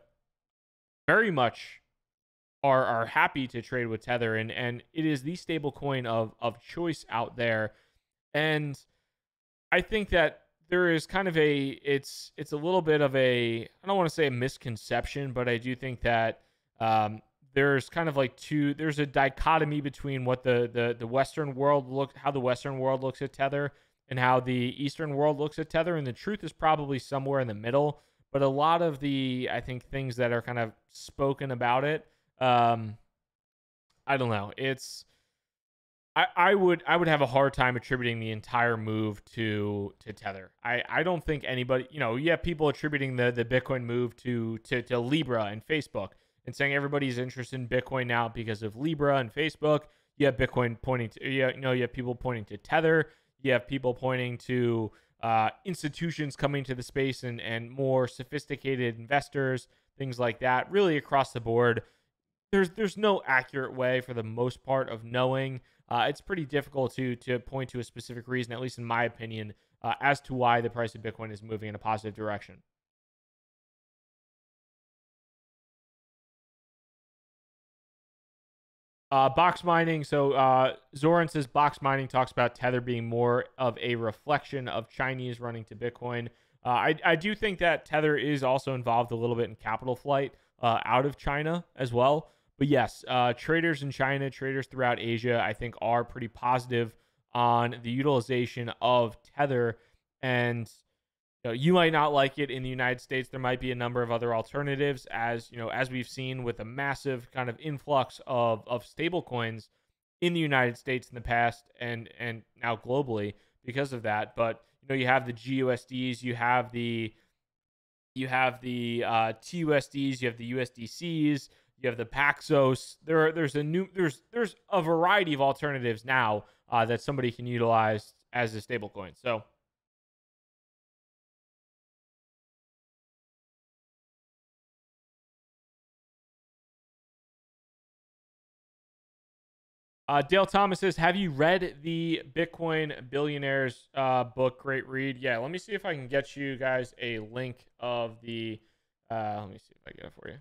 very much are happy to trade with Tether, and it is the stable coin of choice out there. And I think that there is kind of it's a little bit of a, I don't want to say a misconception, but I do think that there's kind of like there's a dichotomy between what the Western world how the Western world looks at Tether and how the Eastern world looks at Tether, and the truth is probably somewhere in the middle. But a lot of the, I think, things that are kind of spoken about it, I don't know. I would have a hard time attributing the entire move to Tether. I don't think anybody, you have people attributing the Bitcoin move to Libra and Facebook, and saying everybody's interested in Bitcoin now because of Libra and Facebook. You have Bitcoin pointing to, you have people pointing to Tether. You have people pointing to institutions coming to the space and more sophisticated investors, things like that. Really across the board, there's no accurate way for the most part of knowing. It's pretty difficult to point to a specific reason, at least in my opinion, as to why the price of Bitcoin is moving in a positive direction. Box mining. So Zoran says box mining talks about Tether being more of a reflection of Chinese running to Bitcoin. I do think that Tether is also involved a little bit in capital flight out of China as well. But yes, traders in China, traders throughout Asia, I think are pretty positive on the utilization of Tether. And you might not like it in the United States. There might be a number of other alternatives, as we've seen with a massive kind of influx of stable coins in the United States in the past and now globally because of that. But you have the GUSDs, you have the TUSDs, you have the USDCs, you have the Paxos. There's a variety of alternatives now that somebody can utilize as a stablecoin. So. Dale Thomas says, have you read the Bitcoin Billionaires book? Great read. Yeah, let me see if I can get you guys a link of the... let me see if I get it for you.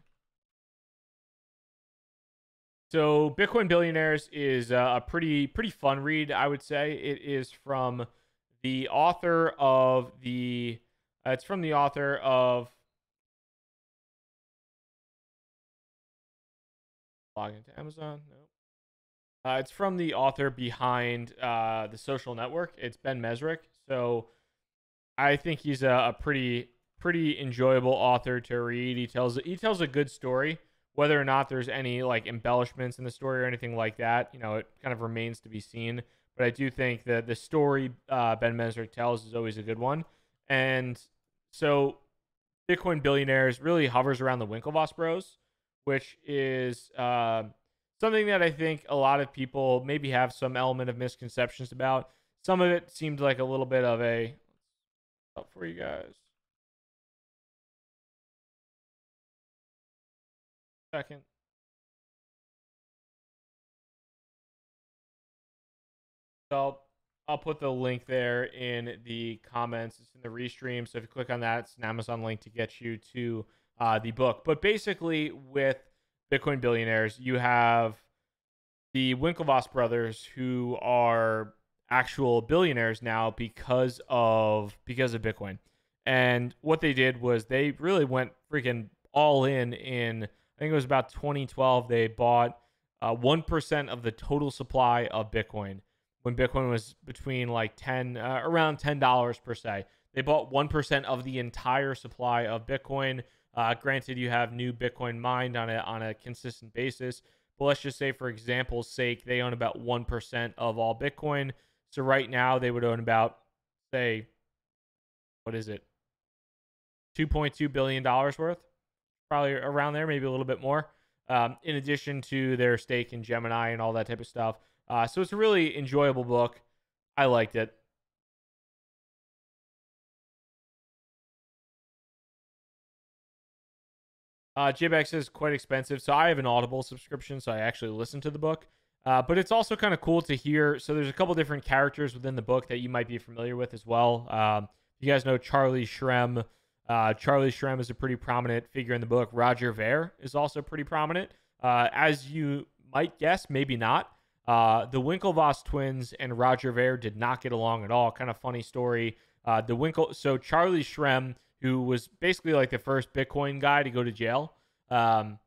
So Bitcoin Billionaires is a pretty fun read, I would say. It is from the author of the... it's from the author of... Log into Amazon. No. It's from the author behind The Social Network. It's Ben Mezrich. So I think he's a pretty enjoyable author to read. He tells a good story. Whether or not there's any like embellishments in the story or anything like that, it kind of remains to be seen. But I do think that the story Ben Mesrick tells is always a good one. And so Bitcoin Billionaires really hovers around the Winklevoss Bros, which is something that I think a lot of people maybe have some element of misconceptions about. Some of it seemed like a little bit of a up for you guys. Second. So I'll put the link there in the comments. It's in the restream. So if you click on that, it's an Amazon link to get you to the book. But basically, with Bitcoin Billionaires, you have the Winklevoss brothers who are actual billionaires now because of Bitcoin. And what they did was they really went freaking all in I think it was about 2012 they bought 1% of the total supply of Bitcoin when Bitcoin was between like around $10 per se. They bought 1% of the entire supply of Bitcoin. Granted, you have new Bitcoin mined on a consistent basis, but let's just say, for example's sake, they own about 1% of all Bitcoin. So right now they would own about, say, what is it? $2.2 billion worth, probably around there, maybe a little bit more, in addition to their stake in Gemini and all that type of stuff. So it's a really enjoyable book. I liked it. JBX is quite expensive, so I have an Audible subscription, so I actually listen to the book. But it's also kind of cool to hear. So there's a couple different characters within the book that you might be familiar with as well. You guys know Charlie Shrem. Charlie Shrem is a pretty prominent figure in the book. Roger Ver is also pretty prominent. As you might guess, maybe not. The Winklevoss twins and Roger Ver did not get along at all. Kind of funny story. So Charlie Shrem, who was basically like the first Bitcoin guy to go to jail. Kind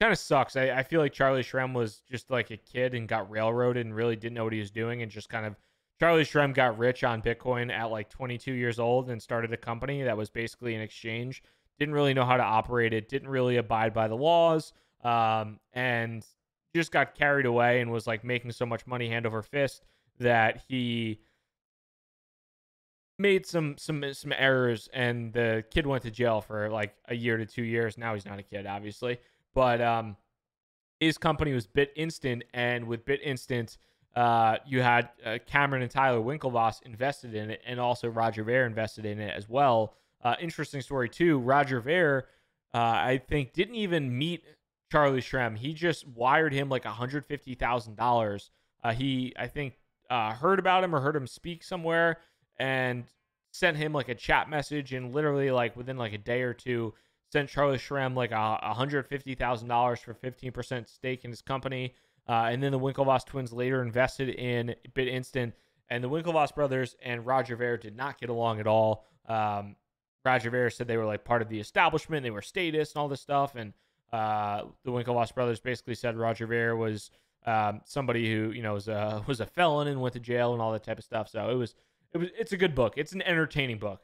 of sucks. I feel like Charlie Shrem was just like a kid and got railroaded and really didn't know what he was doing, and just kind of Charlie Shrem got rich on Bitcoin at like 22 years old and started a company that was basically an exchange. Didn't really know how to operate it, didn't really abide by the laws, and just got carried away and was like making so much money hand over fist that he made some errors, and the kid went to jail for like a year to 2 years. Now he's not a kid, obviously, but his company was BitInstant, and with BitInstant, you had Cameron and Tyler Winklevoss invested in it, and also Roger Ver invested in it as well. Interesting story too. Roger Ver, I think, didn't even meet Charlie Shrem. He just wired him like $150,000. I think, heard about him or heard him speak somewhere, and sent him like a chat message, and literally like within like a day or two sent Charlie Shrem like $150,000 for 15% stake in his company. And then the Winklevoss twins later invested in BitInstant, and the Winklevoss brothers and Roger Ver did not get along at all. Roger Ver said they were like part of the establishment, they were statists and all this stuff, and the Winklevoss brothers basically said Roger Ver was somebody who was a felon and went to jail and all that type of stuff. So it's a good book. It's an entertaining book.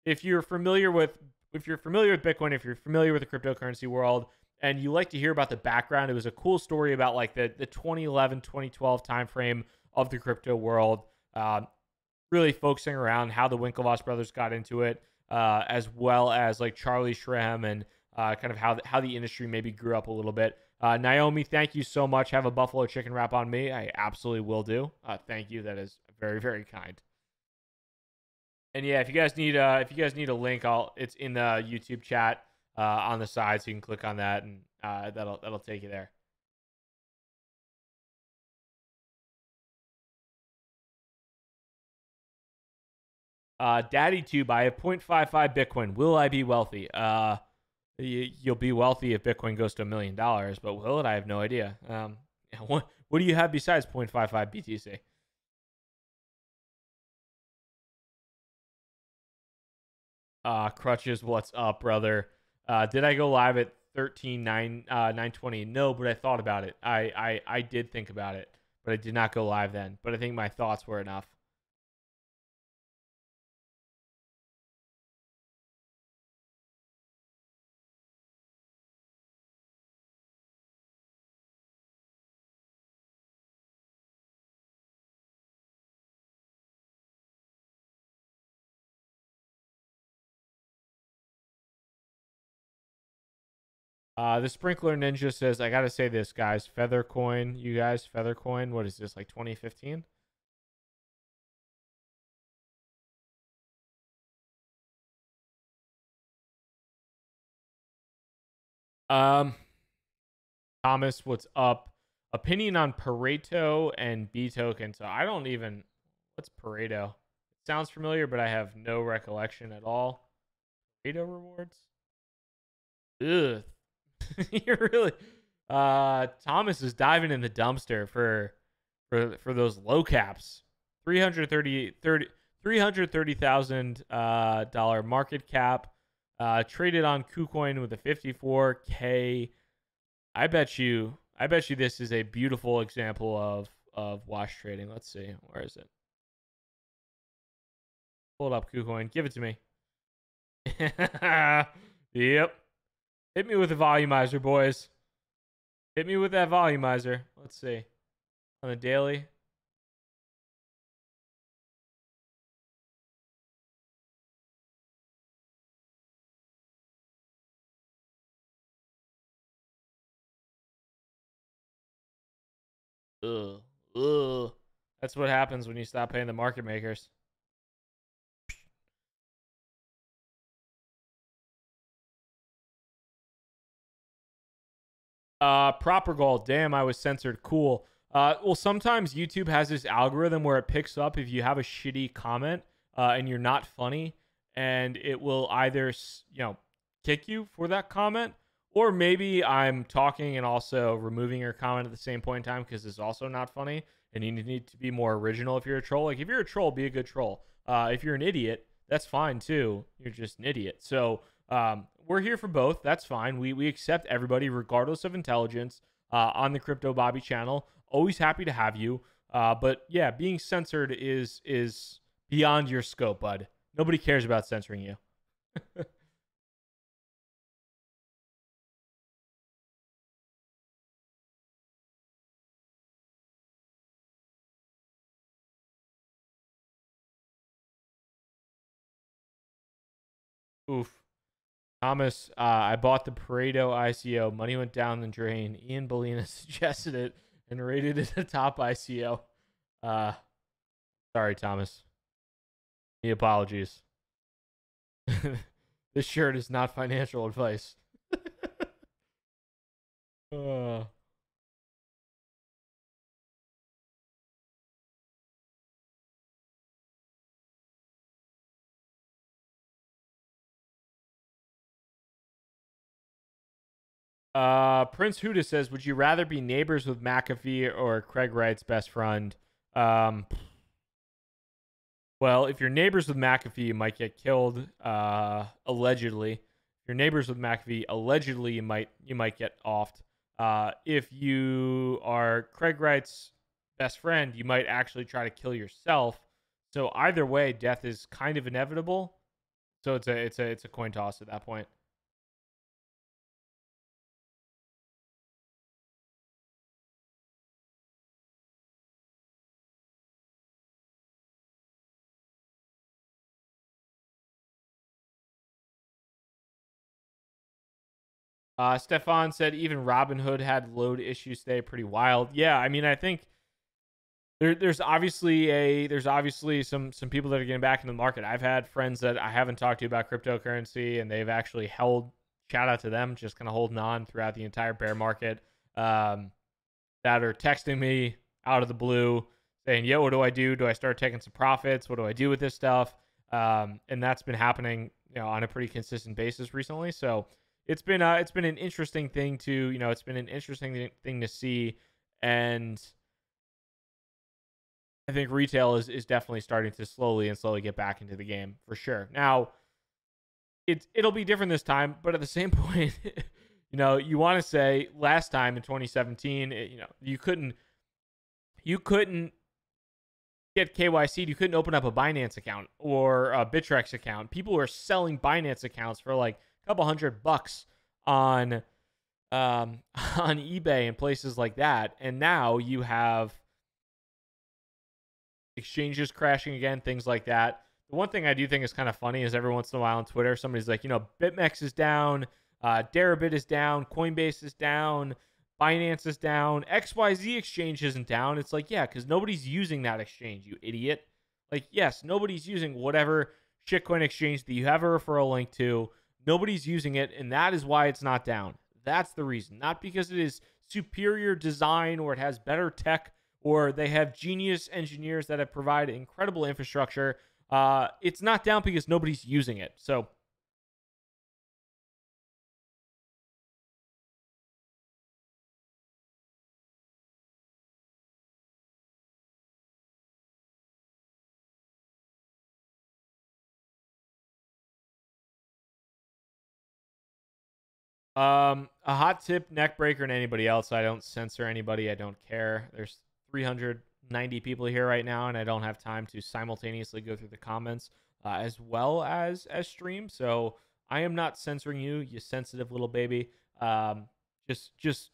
If you're familiar with Bitcoin, if you're familiar with the cryptocurrency world, and you like to hear about the background, it was a cool story about like the 2011, 2012 timeframe of the crypto world, really focusing around how the Winklevoss brothers got into it, as well as like Charlie Shrem and kind of how the industry maybe grew up a little bit. Naomi, thank you so much. Have a buffalo chicken wrap on me. I absolutely will do. Thank you. That is very, very kind. And yeah, if you guys need a link, it's in the YouTube chat on the side, so you can click on that, and that'll take you there. Daddy Tube, I have 0.55 Bitcoin. Will I be wealthy? You'll be wealthy if Bitcoin goes to $1 million, but will it? I have no idea. What do you have besides 0.55 BTC? Crutches, what's up, brother? Did I go live at 9:20? No, but I thought about it. I did think about it, but I did not go live then. But I think my thoughts were enough. The Sprinkler Ninja says, I gotta say this, guys. Feathercoin, you guys, Feathercoin. What is this, like 2015? Thomas, what's up? Opinion on Pareto and B token. So I don't even. What's Pareto? It sounds familiar, but I have no recollection at all. Pareto rewards. Ugh. You're really. Thomas is diving in the dumpster for those low caps. $330,000 dollar market cap. Traded on KuCoin with a 54K. I bet you this is a beautiful example of wash trading. Let's see. Where is it? Pull it up, KuCoin. Give it to me. Yep. Hit me with the volumizer, boys. Hit me with that volumizer. Let's see. On the daily. Ugh. Ugh. That's what happens when you stop paying the market makers. Proper gold. Damn, I was censored. Cool. Well, sometimes YouTube has this algorithm where it picks up if you have a shitty comment and you're not funny, and it will either kick you for that comment, or maybe I'm talking and also removing your comment at the same point in time because it's also not funny, and you need to be more original if you're a troll. Like if you're a troll, be a good troll. If you're an idiot, that's fine too. You're just an idiot. So we're here for both. That's fine. We accept everybody regardless of intelligence on the Crypto Bobby channel. Always happy to have you. But yeah, being censored is beyond your scope, bud. Nobody cares about censoring you. Oof. Thomas, I bought the Pareto ICO. Money went down the drain. Ian Bellina suggested it and rated it a top ICO. Sorry, Thomas. The apologies. This shirt is not financial advice. Prince Huda says, would you rather be neighbors with McAfee or Craig Wright's best friend? Well, if you're neighbors with McAfee, you might get killed. Allegedly, if you're neighbors with McAfee, allegedly you might get offed. If you are Craig Wright's best friend, you might actually try to kill yourself. So either way, death is kind of inevitable. So it's a coin toss at that point. Stefan said even Robinhood had load issues today. Pretty wild. Yeah, I mean, I think there's obviously some people that are getting back into the market. I've had friends that I haven't talked to about cryptocurrency, and they've actually held. Shout out to them, just kind of holding on throughout the entire bear market. That are texting me out of the blue saying, "Yo, what do I do? Do I start taking some profits? What do I do with this stuff?" And that's been happening, on a pretty consistent basis recently. So it's been an interesting thing to it's been an interesting thing to see, and I think retail is definitely starting to slowly get back into the game for sure. Now it'll be different this time, but at the same point, you want to say last time in 2017, you couldn't get KYC'd. You couldn't open up a Binance account or a Bittrex account. People were selling Binance accounts for like a couple $100 on eBay and places like that. And now you have exchanges crashing again, things like that. The one thing I do think is kind of funny is every once in a while on Twitter, somebody's like, BitMEX is down Deribit is down, Coinbase is down, Binance is down, XYZ exchange isn't down. It's like, yeah, because nobody's using that exchange, you idiot. Like, yes, nobody's using whatever shitcoin exchange that you have a referral link to. Nobody's using it, and that is why it's not down. That's the reason. Not because it is superior design or it has better tech or they have genius engineers that have provided incredible infrastructure. It's not down because nobody's using it. So a hot tip, neck breaker, and anybody else. I don't censor anybody. I don't care. There's 390 people here right now, and I don't have time to simultaneously go through the comments as well as stream. So I am not censoring you, you sensitive little baby. Just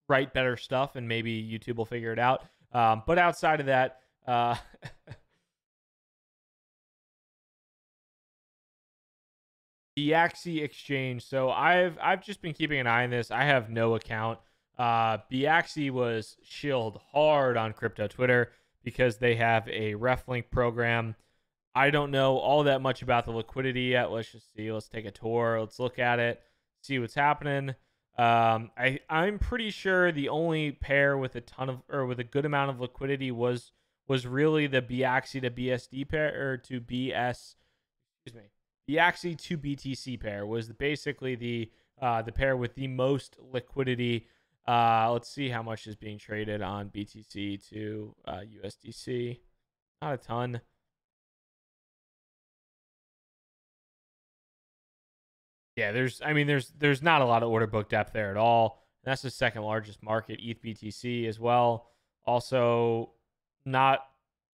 write better stuff, and maybe YouTube will figure it out. But outside of that, the Axie exchange. So I've just been keeping an eye on this. I have no account. Biaxi was shilled hard on crypto Twitter because they have a RefLink program. I don't know all that much about the liquidity yet. Let's just see. Let's take a tour. Let's look at it. See what's happening. I'm pretty sure the only pair with a ton of or with a good amount of liquidity was really the Biaxi to BSD pair or to BS. Excuse me. Biaxi to BTC pair was basically the pair with the most liquidity. Let's see how much is being traded on BTC to USDC. Not a ton. Yeah, there's not a lot of order book depth there at all. And that's the second largest market, ETH BTC as well. Also, not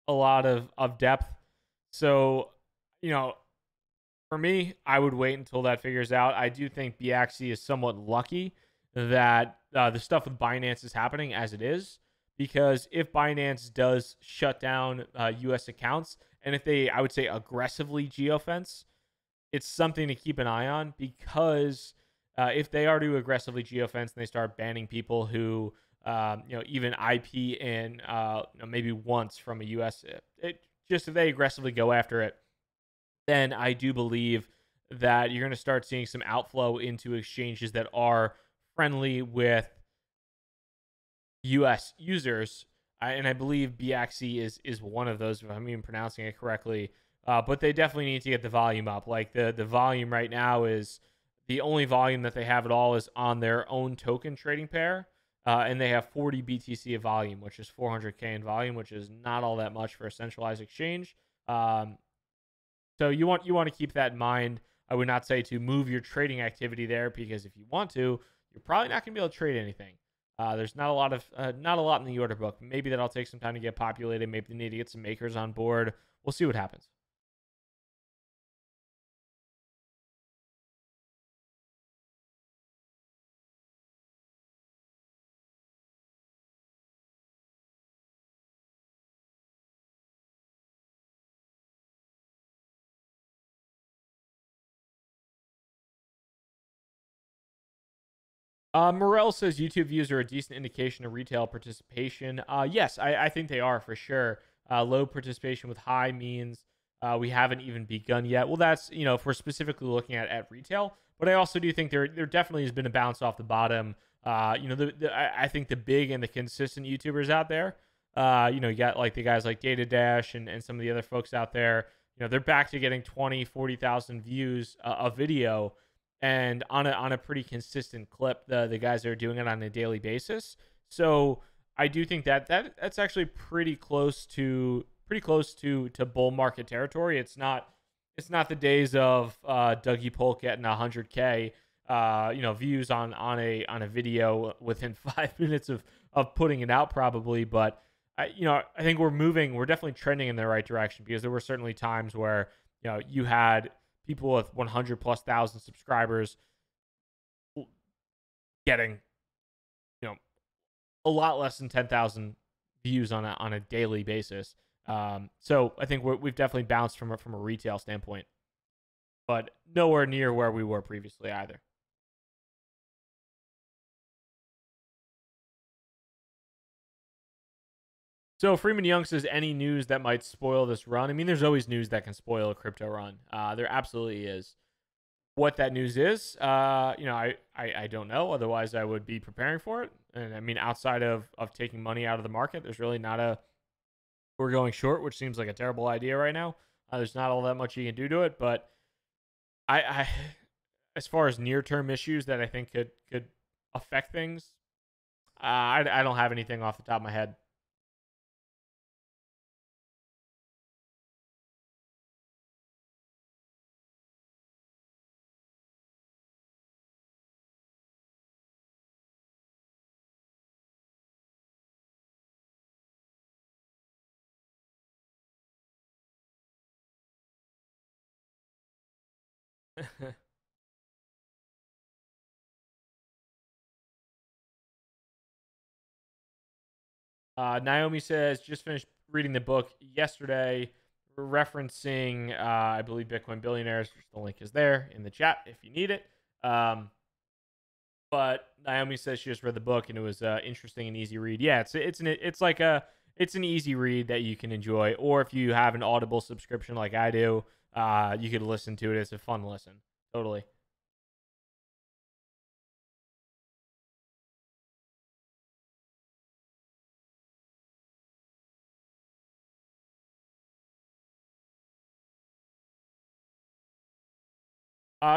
a lot of depth. So, for me, I would wait until that figures out. I do think Biaxi is somewhat lucky that the stuff with Binance is happening as it is, because if Binance does shut down U.S. accounts, and if they, I would say, aggressively geofence, it's something to keep an eye on, because if they are to aggressively geofence and they start banning people who, even IP in maybe once from a U.S., just if they aggressively go after it, then I do believe that you're going to start seeing some outflow into exchanges that are friendly with U.S. users. And I believe Biaxi is one of those, if I'm even pronouncing it correctly. But they definitely need to get the volume up. Like the volume right now is the only volume that they have at all is on their own token trading pair. And they have 40 BTC of volume, which is 400K in volume, which is not all that much for a centralized exchange. So you want to keep that in mind. I would not say to move your trading activity there, because if you want to, you're probably not going to be able to trade anything. There's not a lot in the order book. Maybe that'll take some time to get populated. Maybe they need to get some makers on board. We'll see what happens. Morel says YouTube views are a decent indication of retail participation. Yes, I think they are for sure. Low participation with high means we haven't even begun yet. Well, that's, if we're specifically looking at retail, but I also do think there definitely has been a bounce off the bottom. I think the big and the consistent YouTubers out there, you got like the guys like Data Dash and some of the other folks out there, they're back to getting 20, 40,000 views a video, and on a pretty consistent clip. The guys are doing it on a daily basis. So I do think that's actually pretty close to bull market territory. It's not the days of Dougie Polk getting 100K views on a video within 5 minutes of putting it out, probably. But I think we're definitely trending in the right direction, because there were certainly times where you had people with 100 plus thousand subscribers getting a lot less than 10,000 views on a daily basis. So I think we've definitely bounced from a retail standpoint, but nowhere near where we were previously either. So Freeman Young says any news that might spoil this run. I mean, there's always news that can spoil a crypto run. There absolutely is. What that news is, I don't know. Otherwise, I would be preparing for it. And I mean, outside of taking money out of the market, there's really not a we're going short, which seems like a terrible idea right now. There's not all that much you can do to it, but I as far as near term issues that I think could affect things, I don't have anything off the top of my head. Naomi says, just finished reading the book yesterday, referencing, I believe, Bitcoin Billionaires. The link is there in the chat if you need it. But Naomi says she just read the book and it was interesting and easy read. Yeah, it's an easy read that you can enjoy. Or if you have an Audible subscription like I do, you could listen to it. It's a fun listen. Totally.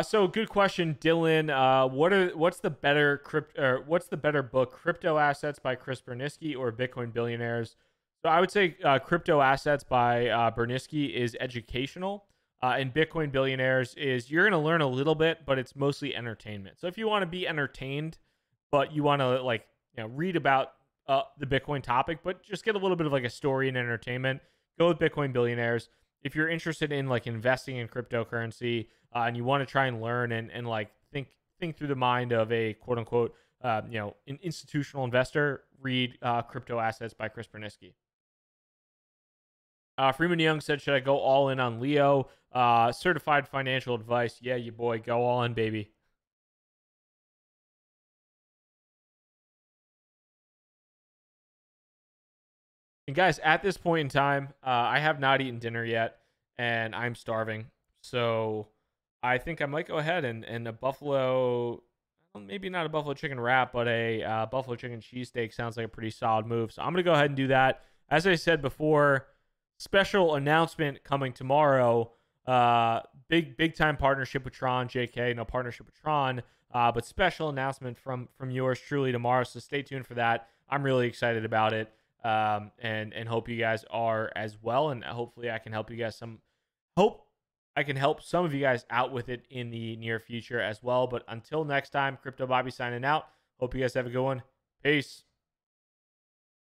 So good question, Dylan. What's the better book, Crypto Assets by Chris Berniski or Bitcoin Billionaires? So I would say Crypto Assets by Berniski is educational, and Bitcoin Billionaires is you're gonna learn a little bit, but it's mostly entertainment. So if you want to be entertained, but you want to read about the Bitcoin topic, but just get a little bit of like a story and entertainment, go with Bitcoin Billionaires. If you're interested in like investing in cryptocurrency and you want to try and learn and like think through the mind of a quote unquote an institutional investor, read Crypto Assets by Chris Berniski. Freeman Young said, should I go all in on Leo? Certified financial advice. Yeah, you boy, go all in, baby. And guys, at this point in time, I have not eaten dinner yet, and I'm starving. So I think I might go ahead and a buffalo, maybe not a buffalo chicken wrap, but a buffalo chicken cheesesteak sounds like a pretty solid move. So I'm going to go ahead and do that. As I said before, special announcement coming tomorrow. Big time partnership with Tron, JK. No partnership with Tron, but special announcement from yours truly tomorrow. So stay tuned for that. I'm really excited about it. And hope you guys are as well. And hopefully I can help you guys hope I can help some of you guys out with it in the near future as well. But until next time, Crypto Bobby signing out. Hope you guys have a good one. Peace.